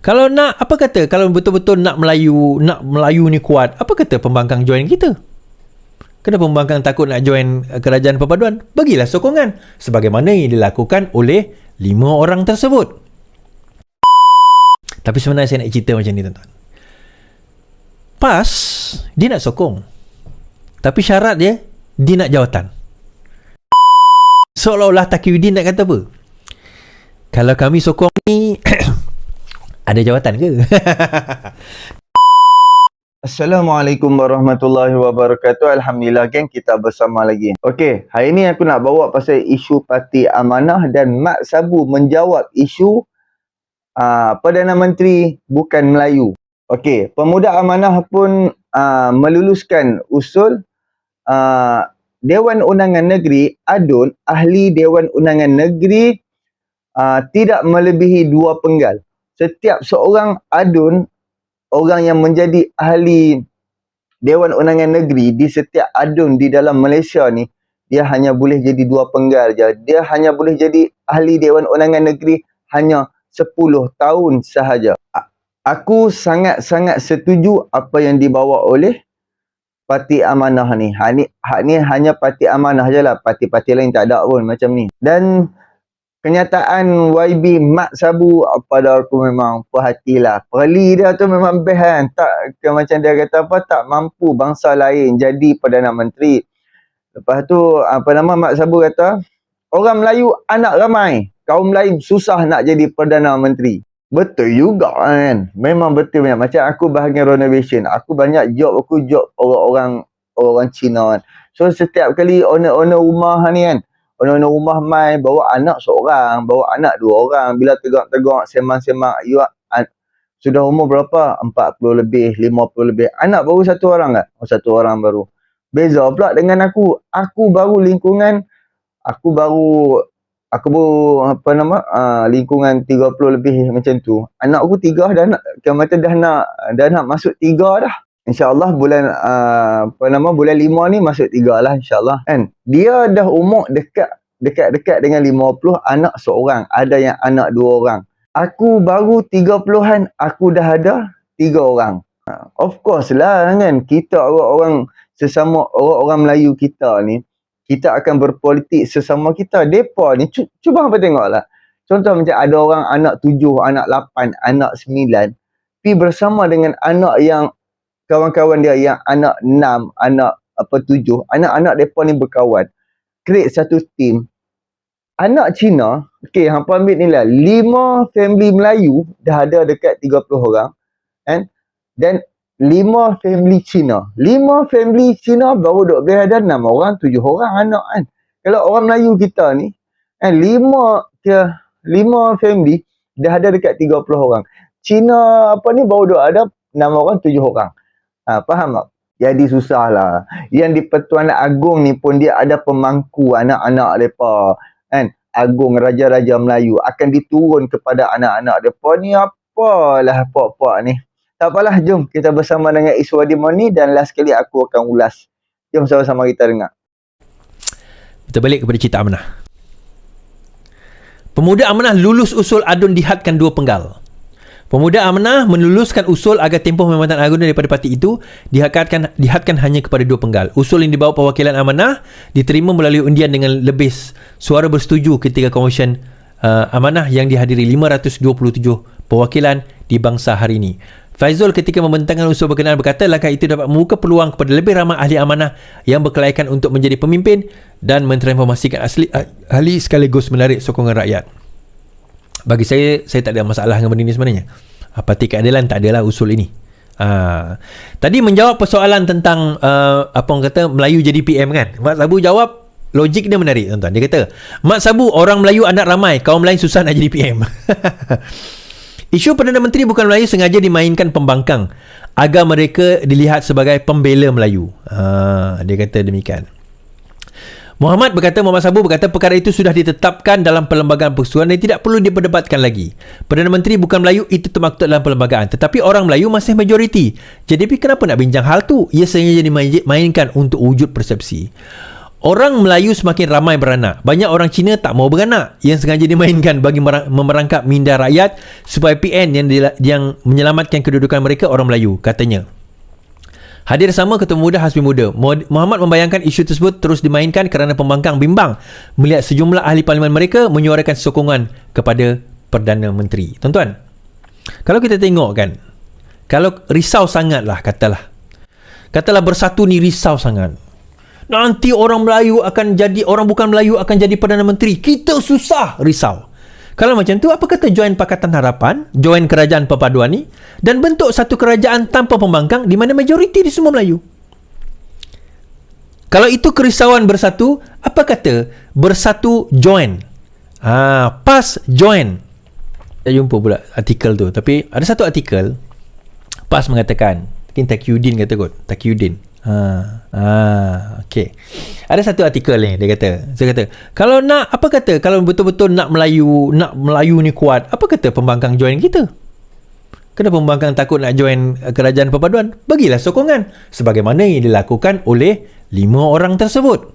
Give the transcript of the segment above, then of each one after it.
Kalau nak, apa kata, kalau betul-betul nak Melayu ni kuat, apa kata pembangkang join kita? Kenapa pembangkang takut nak join kerajaan perpaduan? Bagilah sokongan sebagaimana yang dilakukan oleh 5 orang tersebut. Tapi sebenarnya saya nak cerita macam ni, tuan-tuan. PAS dia nak sokong, tapi syarat dia nak jawatan. Seolah-olah Taqiyuddin nak kata apa? Kalau kami sokong ni ada jawatan ke? Assalamualaikum warahmatullahi wabarakatuh. Alhamdulillah geng, kita bersama lagi. Okey, hari ni aku nak bawa pasal isu Parti Amanah dan Mat Sabu menjawab isu Perdana Menteri bukan Melayu. Okey, Pemuda Amanah pun meluluskan usul Dewan Undangan Negeri adun ahli Dewan Undangan Negeri tidak melebihi 2 penggal. Setiap seorang adun, orang yang menjadi ahli Dewan Undangan Negeri di setiap adun di dalam Malaysia ni, dia hanya boleh jadi 2 penggal je. Dia hanya boleh jadi ahli Dewan Undangan Negeri hanya 10 tahun sahaja. Aku sangat-sangat setuju apa yang dibawa oleh Parti Amanah ni. Hak ni hanya Parti Amanah je lah. Parti-parti lain tak ada pun macam ni. Dan kenyataan YB Mat Sabu, pada aku memang perhatilah. Perli dia tu memang best kan. Tak macam dia kata apa, tak mampu bangsa lain jadi Perdana Menteri. Lepas tu Mat Sabu kata, orang Melayu anak ramai, kaum lain susah nak jadi Perdana Menteri. Betul juga kan. Memang betul banyak. Macam aku bahagian renovation, aku banyak job orang Cina kan. So setiap kali owner rumah ni kan, owner rumah mai bawa anak seorang, bawa anak 2 orang. Bila tegak-tegak semang-semang, you sudah umur berapa? 40 lebih, 50 lebih. Anak baru 1 orang tak? 1 orang baru. Beza pula dengan aku. Aku baru lingkungan, lingkungan 30 lebih macam tu. Anak aku 3 dah nak masuk 3 dah. InsyaAllah bulan bulan 5 ni masuk 3 lah insyaAllah kan. Dia dah umur dekat dengan 50, anak seorang, ada yang anak 2 orang. Aku baru 30-an, aku dah ada 3 orang. Of course lah kan, kita orang sesama orang Melayu kita ni, kita akan berpolitik sesama kita. Depa ni cuba apa tengoklah. Contoh macam ada orang anak 7, anak 8, anak 9 pi bersama dengan anak yang kawan-kawan dia yang anak 6, anak 7, anak-anak depa ni berkawan. Create satu team. Anak Cina, okey, hangpa ambil ni lah, 5 family Melayu dah ada dekat 30 orang kan. Dan 5 family Cina. 5 family Cina baru duk boleh ada 6 orang, 7 orang anak kan. Kalau orang Melayu kita ni kan, 5 family dah ada dekat 30 orang. Cina ni baru duk ada 6 orang, 7 orang. Faham tak? Jadi susah lah. Yang di Pertuan Agong ni pun dia ada pemangku anak-anak mereka kan. Agong Raja-Raja Melayu akan diturun kepada anak-anak mereka ni. Apalah pok-pok ni. Tak apalah, jom kita bersama dengan Iswadim ni, dan last kali aku akan ulas. Jom sama-sama kita dengar. Kita balik kepada cerita Amanah. Pemuda Amanah lulus usul adun dihadkan 2 penggal. Pemuda Amanah meluluskan usul agar tempoh memandang adun daripada parti itu dihadkan hanya kepada 2 penggal. Usul yang dibawa perwakilan Amanah diterima melalui undian dengan lebih suara bersetuju ketika Komisen Amanah yang dihadiri 527 perwakilan di bangsa hari ini. Faizul ketika membentangkan usul berkenaan berkata langkah itu dapat membuka peluang kepada lebih ramai ahli amanah yang berkelayakan untuk menjadi pemimpin dan mentransformasikan ahli sekaligus menarik sokongan rakyat. Bagi saya tak ada masalah dengan benda ini sebenarnya. Parti Keadilan tak adalah usul ini. Tadi menjawab persoalan tentang orang kata Melayu jadi PM kan. Mat Sabu jawab, logik dia menarik tuan-tuan. Dia kata, Mat Sabu, orang Melayu anak ramai, kaum lain susah nak jadi PM. Isu Perdana Menteri bukan Melayu sengaja dimainkan pembangkang agar mereka dilihat sebagai pembela Melayu. Dia kata demikian. Muhammad Sabu berkata perkara itu sudah ditetapkan dalam Perlembagaan Persekutuan dan tidak perlu diperdebatkan lagi. Perdana Menteri bukan Melayu, itu termaktub dalam perlembagaan. Tetapi orang Melayu masih majoriti. Jadi kenapa nak bincang hal tu? Ia sengaja dimainkan untuk wujud persepsi. Orang Melayu semakin ramai beranak. Banyak orang Cina tak mau beranak, yang sengaja dimainkan bagi memerangkap minda rakyat supaya PN yang menyelamatkan kedudukan mereka orang Melayu, katanya. Hadir sama Ketua Muda Hasbi Muda. Muhammad membayangkan isu tersebut terus dimainkan kerana pembangkang bimbang melihat sejumlah ahli parlimen mereka menyuarakan sokongan kepada Perdana Menteri. Tuan-tuan, kalau kita tengok kan, kalau risau sangat lah, katalah Bersatu ni risau sangat, nanti orang Melayu akan jadi, orang bukan Melayu akan jadi Perdana Menteri, kita susah, risau. Kalau macam tu, apa kata join Pakatan Harapan, join kerajaan perpaduan ni, dan bentuk satu kerajaan tanpa pembangkang di mana majoriti di semua Melayu? Kalau itu kerisauan Bersatu, apa kata Bersatu join, PAS join? Saya jumpa pula artikel tu, tapi ada satu artikel PAS mengatakan, mungkin Taqiyuddin kata kot, Taqiyuddin. Okay. Ada satu artikel ni, dia kata, kalau nak, apa kata, kalau betul-betul nak Melayu ni kuat, apa kata pembangkang join kita? Kenapa pembangkang takut nak join kerajaan perpaduan? Bagilah sokongan sebagaimana yang dilakukan oleh 5 orang tersebut.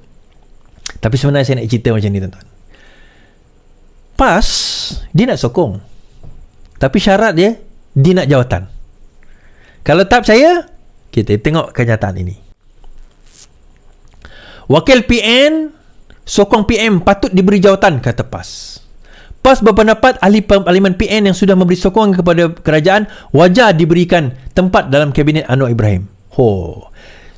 Tapi sebenarnya saya nak cerita macam ni, tuan-tuan. PAS dia nak sokong, tapi syarat dia nak jawatan. Kalau tak percaya, kita tengok kenyataan ini. Wakil PN sokong PM patut diberi jawatan, kata PAS. PAS berpendapat ahli parlimen PN yang sudah memberi sokongan kepada kerajaan wajar diberikan tempat dalam kabinet Anwar Ibrahim.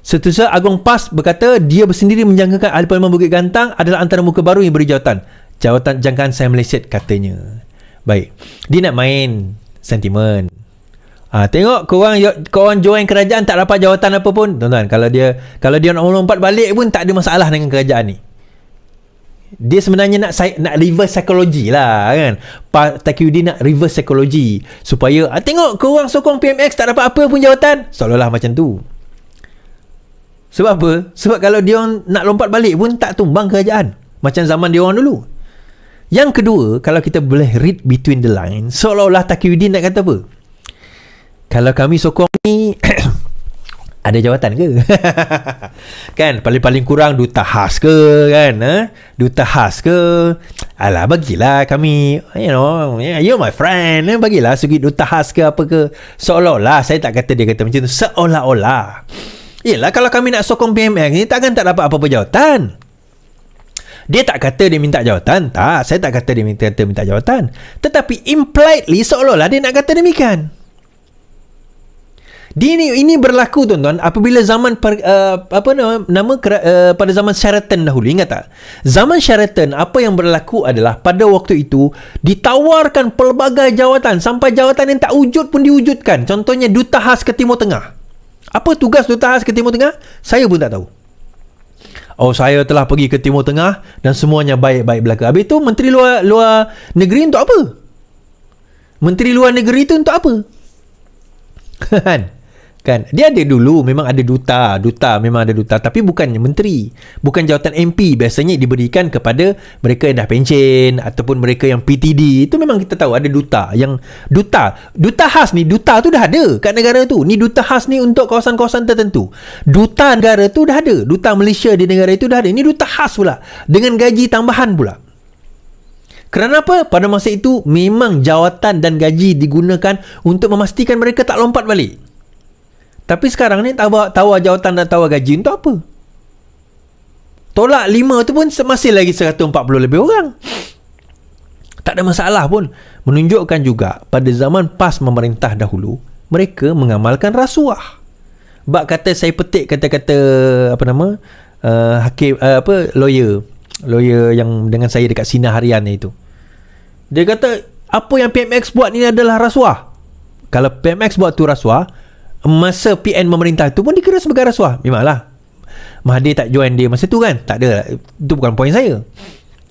Setiausaha Agung PAS berkata dia bersendiri menjangkakan ahli parlimen Bukit Gantang adalah antara muka baru yang beri jawatan. Jawatan jangkaan saya meleset, katanya. Baik, dia nak main sentimen. Tengok korang join kerajaan tak dapat jawatan apa pun, tuan-tuan. Kalau dia nak lompat balik pun tak ada masalah dengan kerajaan ni. Dia sebenarnya nak reverse psychology lah kan. Taqiyuddin nak reverse psychology supaya tengok korang sokong PMX tak dapat apa pun jawatan, seolah-olah macam tu. Sebab apa? Sebab kalau dia orang nak lompat balik pun tak tumbang kerajaan macam zaman dia orang dulu. Yang kedua, kalau kita boleh read between the lines, seolah-olah Taqiyuddin nak kata apa? Kalau kami sokong ni ada jawatan ke? Kan, paling-paling kurang duta khas ke kan? Duta khas ke? Alah, bagilah kami, you're my friend, bagilah segi duta khas ke apa ke. Seolah-olah, saya tak kata dia kata macam tu, seolah-olah. Yelah, kalau kami nak sokong PMX ni takkan tak dapat apa-apa jawatan. Dia tak kata dia minta jawatan, tak, saya tak kata dia minta jawatan. Tetapi impliedly seolah-olah dia nak kata demikian. Ini berlaku, tuan-tuan, apabila zaman pada zaman Sheraton dahulu. Ingat tak? Zaman Sheraton, apa yang berlaku adalah pada waktu itu ditawarkan pelbagai jawatan, sampai jawatan yang tak wujud pun diwujudkan. Contohnya duta khas ke Timur Tengah. Apa tugas duta khas ke Timur Tengah? Saya pun tak tahu. Saya telah pergi ke Timur Tengah dan semuanya baik-baik belaka. Habis tu Menteri Luar Negeri untuk apa? Menteri Luar Negeri tu untuk apa? Kan? Dia ada dulu, memang ada duta memang ada duta, tapi bukan menteri, bukan jawatan MP. Biasanya diberikan kepada mereka yang dah pencen ataupun mereka yang PTD. Itu memang kita tahu ada duta. Yang duta khas ni, duta tu dah ada kat negara tu. Ni duta khas ni untuk kawasan-kawasan tertentu. Duta negara tu dah ada. Duta Malaysia di negara itu dah ada. Ni duta khas pula dengan gaji tambahan pula. Kerana apa? Pada masa itu memang jawatan dan gaji digunakan untuk memastikan mereka tak lompat balik. Tapi sekarang ni tawar jawatan dan tawar gaji untuk apa? Tolak 5 tu pun masih lagi 140 lebih orang. Tak ada masalah pun. Menunjukkan juga pada zaman PAS memerintah dahulu, mereka mengamalkan rasuah. Bak kata saya petik kata-kata hakim lawyer yang dengan saya dekat Sinar Harian itu. Dia kata apa yang PMX buat ni adalah rasuah. Kalau PMX buat tu rasuah, masa PN memerintah tu pun dikira sebagai rasuah. Memanglah Mahathir tak join dia masa tu kan? Tak ada. Itu bukan poin saya.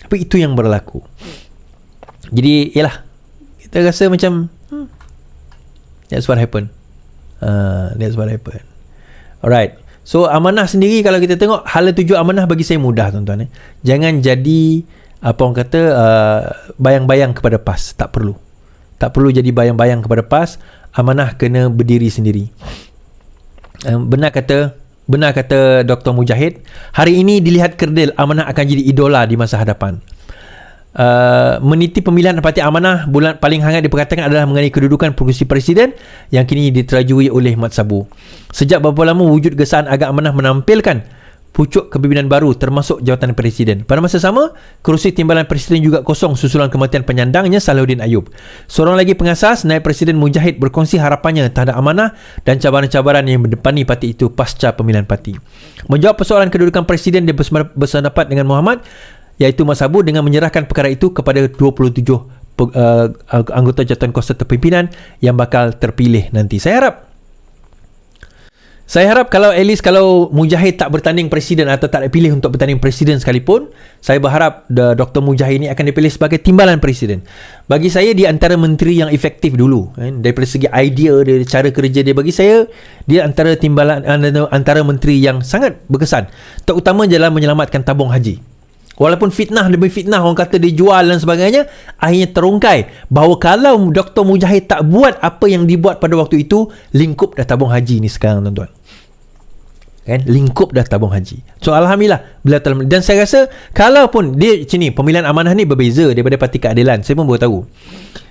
Tapi itu yang berlaku. Jadi yalah, kita rasa macam that's what happened. That's what happened. Alright. So amanah sendiri, kalau kita tengok hala tuju amanah bagi saya mudah, tuan-tuan. Jangan jadi apa orang kata bayang-bayang kepada PAS. Tak perlu jadi bayang-bayang kepada PAS. Amanah kena berdiri sendiri. Benar kata Benar kata Dr. Mujahid, hari ini dilihat kerdil amanah akan jadi idola di masa hadapan. Meniti pemilihan Parti Amanah bulan paling hangat diperkatakan adalah mengenai kedudukan kerusi presiden yang kini diterajui oleh Mat Sabu. Sejak beberapa lama wujud gesaan agar Amanah menampilkan pucuk kepimpinan baru termasuk jawatan presiden. Pada masa sama, kerusi timbalan presiden juga kosong susulan kematian penyandangnya Salahuddin Ayub. Seorang lagi pengasas, Naib Presiden Mujahid berkongsi harapannya terhadap Amanah dan cabaran-cabaran yang mendepani parti itu pasca pemilihan parti. Menjawab persoalan kedudukan presiden, dia bersependapat dengan Muhammad, iaitu Mat Sabu, dengan menyerahkan perkara itu kepada 27 anggota jawatan kuasa terpimpinan yang bakal terpilih nanti. Saya harap kalau at least kalau Mujahid tak bertanding presiden atau tak dipilih untuk bertanding presiden sekalipun, saya berharap Dr. Mujahid ini akan dipilih sebagai timbalan presiden. Bagi saya, dia antara menteri yang efektif dulu, daripada segi idea dia, cara kerja dia. Bagi saya, dia antara menteri yang sangat berkesan, terutama dalam menyelamatkan tabung haji. Walaupun fitnah demi fitnah, orang kata dia jual dan sebagainya, akhirnya terungkai bahawa kalau Dr. Mujahid tak buat apa yang dibuat pada waktu itu, lingkup dah tabung haji ni sekarang, tuan-tuan. Kan? Lingkup dah tabung haji. So Alhamdulillah, dan saya rasa kalaupun dia macam ni, pemilihan amanah ni berbeza daripada Parti Keadilan. Saya pun baru tahu.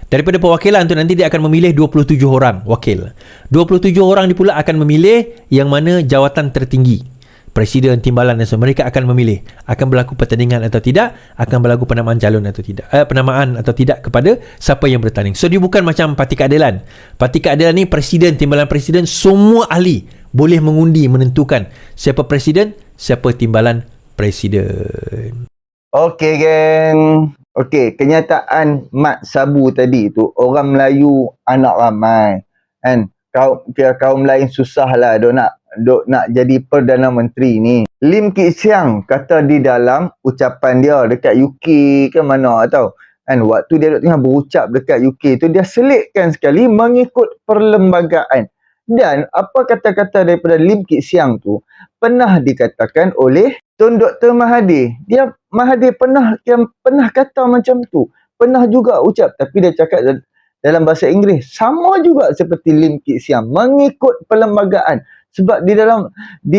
Daripada perwakilan tu nanti dia akan memilih 27 orang wakil. 27 orang ni pula akan memilih yang mana jawatan tertinggi, presiden, timbalan dan semua. Mereka akan memilih akan berlaku pertandingan atau tidak, akan berlaku penamaan calon atau tidak, penamaan atau tidak kepada siapa yang bertanding. So dia bukan macam Parti Keadilan. Parti Keadilan ni presiden, timbalan presiden, semua ahli boleh mengundi menentukan siapa presiden, siapa timbalan presiden. Okey, geng. Okey, kenyataan Mat Sabu tadi tu, orang Melayu anak ramai. Kan? Kaum lain susahlah dok nak jadi Perdana Menteri ni. Lim Kit Siang kata di dalam ucapan dia dekat UK ke mana tau. Kan, waktu dia tengah berucap dekat UK tu, dia selitkan sekali mengikut perlembagaan. Dan apa kata-kata daripada Lim Kit Siang tu pernah dikatakan oleh Tun Dr. Mahathir. Mahathir pernah kata macam tu. Pernah juga ucap, tapi dia cakap dalam bahasa Inggeris. Sama juga seperti Lim Kit Siang, mengikut perlembagaan. Sebab di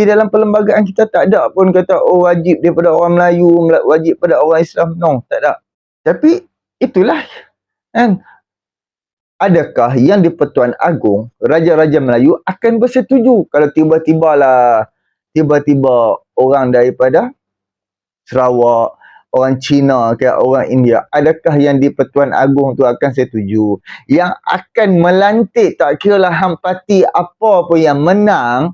dalam perlembagaan kita tak ada pun kata wajib daripada orang Melayu, wajib pada orang Islam. No, tak ada. Tapi itulah, kan? Adakah yang di-Pertuan Agong, Raja-Raja Melayu akan bersetuju kalau tiba-tiba orang daripada Sarawak, orang Cina ke orang India, adakah yang di-Pertuan Agong tu akan setuju? Yang akan melantik, tak kiralah parti apa pun yang menang,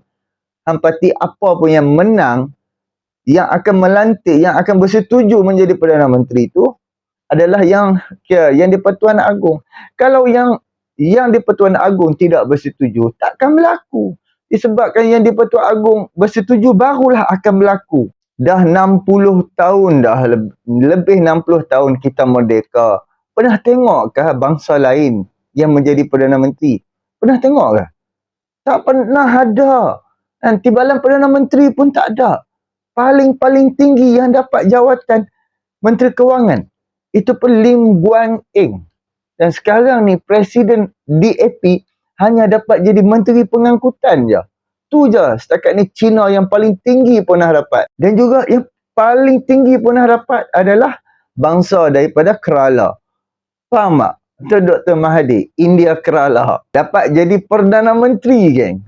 yang akan melantik, yang akan bersetuju menjadi Perdana Menteri tu adalah yang di-Pertuan Agong. Kalau yang di-Pertuan Agong tidak bersetuju, takkan berlaku. Disebabkan yang di-Pertuan Agong bersetuju, barulah akan berlaku. Dah 60 tahun dah, lebih 60 tahun kita merdeka. Pernah tengok bangsa lain yang menjadi Perdana Menteri? Pernah tengok ke? Tak pernah ada. Dan timbalan Perdana Menteri pun tak ada. Paling tinggi yang dapat jawatan Menteri Kewangan, itu pun Lim Guan Eng. Dan sekarang ni Presiden DAP hanya dapat jadi Menteri Pengangkutan je. Tu je setakat ni Cina yang paling tinggi pernah dapat. Dan juga yang paling tinggi pernah dapat adalah bangsa daripada Kerala. Faham tak? Dr. Mahathir, India Kerala, dapat jadi Perdana Menteri, geng.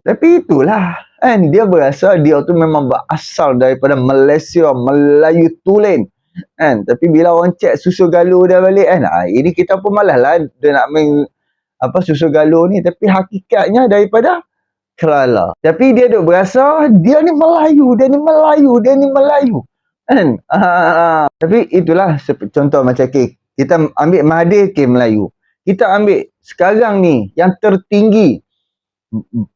Tapi itulah, kan, dia berasa dia tu memang berasal daripada Malaysia, Melayu tulen. Kan, tapi bila orang cek susu galuh dia balik, kan, ini kita pun malas lah dia nak main susu galuh ni, tapi hakikatnya daripada Kerala. Tapi dia duk berasa dia ni Melayu, kan. Tapi itulah contoh macam kita ambil Mahathir ke Melayu. Kita ambil sekarang ni yang tertinggi,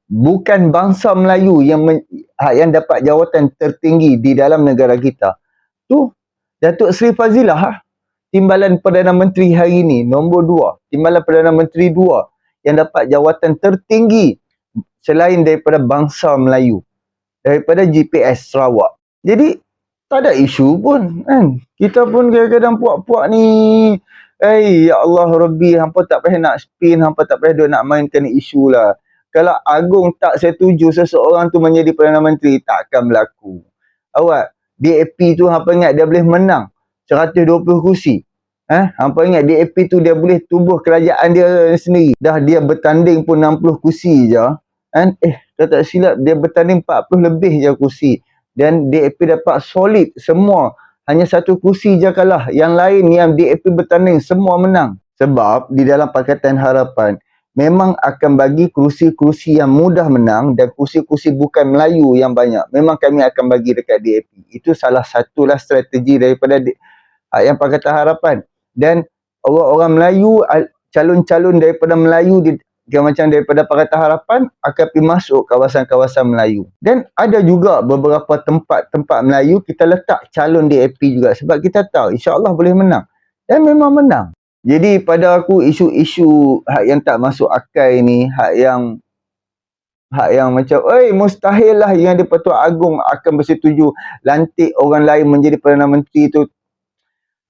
bukan bangsa Melayu yang dapat jawatan tertinggi di dalam negara kita. Tu Datuk Seri Fazilah, timbalan Perdana Menteri hari ini, nombor 2. Timbalan Perdana Menteri 2 yang dapat jawatan tertinggi selain daripada bangsa Melayu, daripada GPS Sarawak. Jadi, tak ada isu pun, kan? Kita pun kadang-kadang puak-puak ni, ya Allah Rabbi, hampa tak payah nak spin, hampa tak payah nak mainkan isu lah. Kalau Agong tak setuju seseorang tu menjadi Perdana Menteri, tak akan berlaku. Awak, DAP tu hampa ingat dia boleh menang 120 kursi. Hampa ingat DAP tu dia boleh tubuh kerajaan dia sendiri. Dah dia bertanding pun 60 kursi je. Kalau tak silap dia bertanding 40 lebih je kursi. Dan DAP dapat solid semua. Hanya satu kursi je kalah. Yang lain yang DAP bertanding semua menang. Sebab di dalam Pakatan Harapan memang akan bagi kursi-kursi yang mudah menang dan kursi-kursi bukan Melayu yang banyak. Memang kami akan bagi dekat DAP. Itu salah satulah strategi daripada yang Pakatan Harapan. Dan orang-orang Melayu, calon-calon daripada Melayu macam daripada Pakatan Harapan akan pergi masuk kawasan-kawasan Melayu. Dan ada juga beberapa tempat-tempat Melayu kita letak calon DAP juga sebab kita tahu insya-Allah boleh menang. Dan memang menang. Jadi pada aku isu-isu hak yang tak masuk akal ni, hak yang macam mustahil lah yang di-Pertuan Agong akan bersetuju lantik orang lain menjadi Perdana Menteri tu.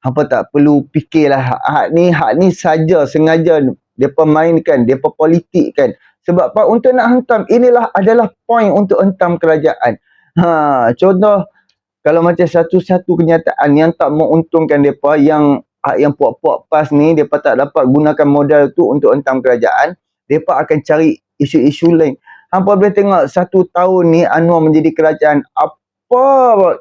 Hampa tak perlu fikirlah hak ni saja sengaja depa mainkan, depa politikkan. Sebab apa? Untuk nak hentam, inilah adalah poin untuk hentam kerajaan. Contoh kalau macam satu-satu kenyataan yang tak menguntungkan depa, yang puak-puak PAS ni depa tak dapat gunakan modal tu untuk hentam kerajaan, depa akan cari isu-isu lain. Hampa boleh tengok 1 tahun ni Anwar menjadi kerajaan, apa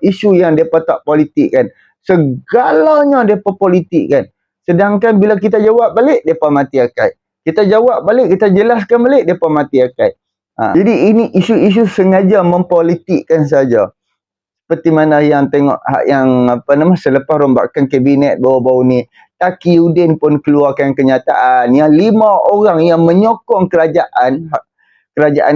isu yang depa tak politikkan. Segalanya depa politikkan. Sedangkan bila kita jawab balik, depa mati akal. Kita jawab balik, kita jelaskan balik, depa mati akal. Jadi ini isu-isu sengaja mempolitikkan saja. Seperti mana yang tengok yang selepas rombakan kabinet baru-baru ni, Taqiyuddin pun keluarkan kenyataan yang 5 orang yang menyokong kerajaan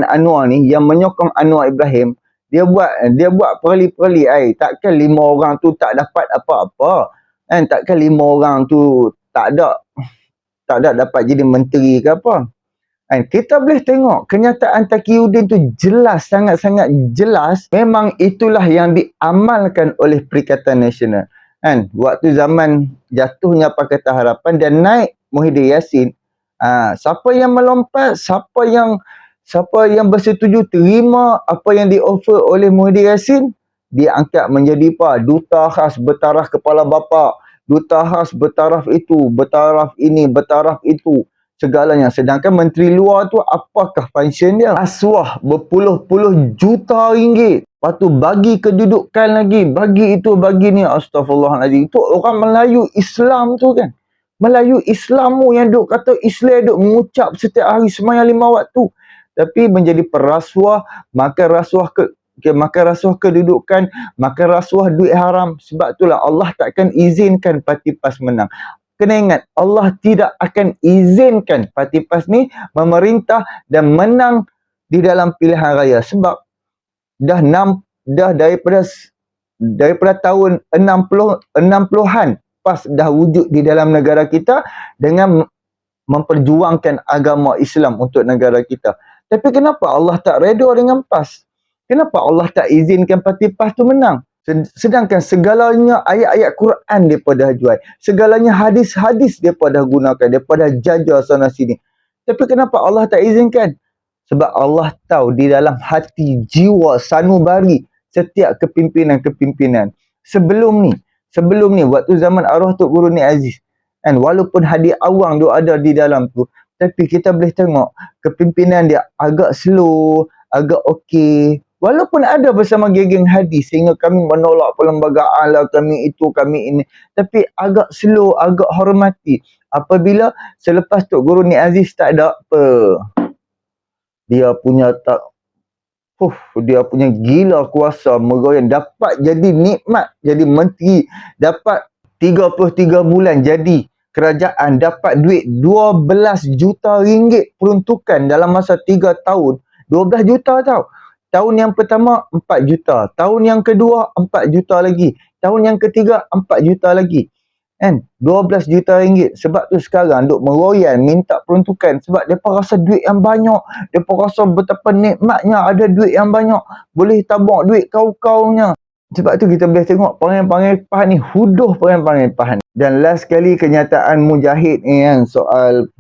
Anwar ni, yang menyokong Anwar Ibrahim, dia buat perli-perli. Takkan 5 orang tu tak dapat apa-apa. Takkan 5 orang tu tak ada dapat jadi menteri ke apa. Kita boleh tengok kenyataan Taqiyuddin tu jelas, sangat-sangat jelas. Memang itulah yang diamalkan oleh Perikatan Nasional. Waktu zaman jatuhnya Pakatan Harapan dan naik Muhyiddin Yassin, siapa yang melompat, siapa yang bersetuju terima apa yang di-offer oleh Muhyiddin Yassin, dia angkat menjadi duta khas bertaraf kepala bapa, duta khas bertaraf itu, bertaraf ini, bertaraf itu, segalanya. Sedangkan menteri luar tu apakah pensyen dia? Aswah berpuluh-puluh juta ringgit. Lepas tu bagi kedudukan lagi, bagi itu, bagi ni. Astaghfirullahaladzim. Itu orang Melayu Islam tu kan. Melayu Islam tu yang duk kata Islam, duk mengucap setiap hari sembahyang 5 waktu. Tapi menjadi perasuah, makan rasuah kedudukan, makan rasuah duit haram. Sebab itulah Allah takkan izinkan parti PAS menang. Kena ingat, Allah tidak akan izinkan parti PAS ni memerintah dan menang di dalam pilihan raya. Sebab dah daripada tahun 60-an PAS dah wujud di dalam negara kita dengan memperjuangkan agama Islam untuk negara kita. Tapi kenapa Allah tak reda dengan PAS? Kenapa Allah tak izinkan parti PAS tu menang? Sedangkan segalanya ayat-ayat Quran mereka dah jual. Segalanya hadis-hadis mereka dah gunakan. Mereka dah jajah sana sini. Tapi kenapa Allah tak izinkan? Sebab Allah tahu di dalam hati, jiwa, sanubari setiap kepimpinan-kepimpinan. Sebelum ni, waktu zaman arwah Tok Guru Nik Aziz, walaupun Hadi Awang tu ada di dalam tu, tapi kita boleh tengok kepimpinan dia agak slow, agak okey. Walaupun ada bersama geng-geng hadis sehingga kami menolak perlembagaan lah, kami itu, kami ini. Tapi agak slow, agak hormati. Apabila selepas Tok Guru Nik Aziz tak ada apa, dia punya gila kuasa meroyan, dapat jadi nikmat, jadi menteri, dapat 33 bulan jadi kerajaan, dapat duit 12 juta ringgit peruntukan dalam masa 3 tahun. 12 juta tau. Tahun yang pertama 4 juta, tahun yang kedua 4 juta lagi, tahun yang ketiga 4 juta lagi. 12 juta ringgit. Sebab tu sekarang duk meroyan minta peruntukan sebab depa rasa duit yang banyak, depa rasa betapa nikmatnya ada duit yang banyak, boleh tabung duit kau-kaunya. Sebab tu kita boleh tengok panggil-panggil PAS ni huduh panggil-panggil PAS ni. Dan last kali kenyataan Mujahid ni kan, soal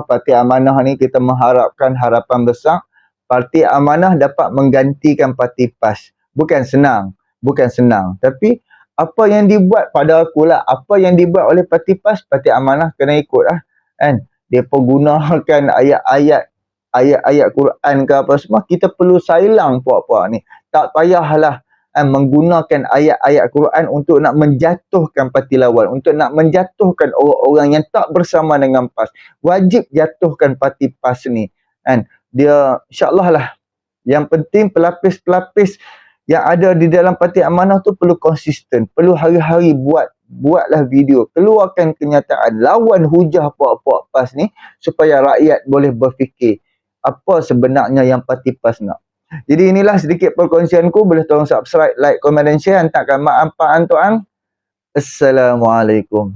parti amanah ni, kita mengharapkan harapan besar parti amanah dapat menggantikan parti PAS. Bukan senang, tapi apa yang dibuat pada akulah, apa yang dibuat oleh parti PAS, parti amanah kena ikut lah kan. Depa gunakan ayat-ayat Quran ke apa semua, kita perlu sailang puak-puak ni. Tak payahlah menggunakan ayat-ayat Quran untuk nak menjatuhkan parti lawan, untuk nak menjatuhkan orang-orang yang tak bersama dengan PAS. Wajib jatuhkan parti PAS ni kan. Dia insyaAllah lah, yang penting pelapis-pelapis yang ada di dalam parti amanah tu perlu konsisten, perlu hari-hari buatlah video, keluarkan kenyataan, lawan hujah puak-puak PAS ni, supaya rakyat boleh berfikir apa sebenarnya yang parti PAS nak. Jadi inilah sedikit perkongsianku. Boleh tolong subscribe, like, komen dan share. Hantarkan mak, abang, tuan. Assalamualaikum.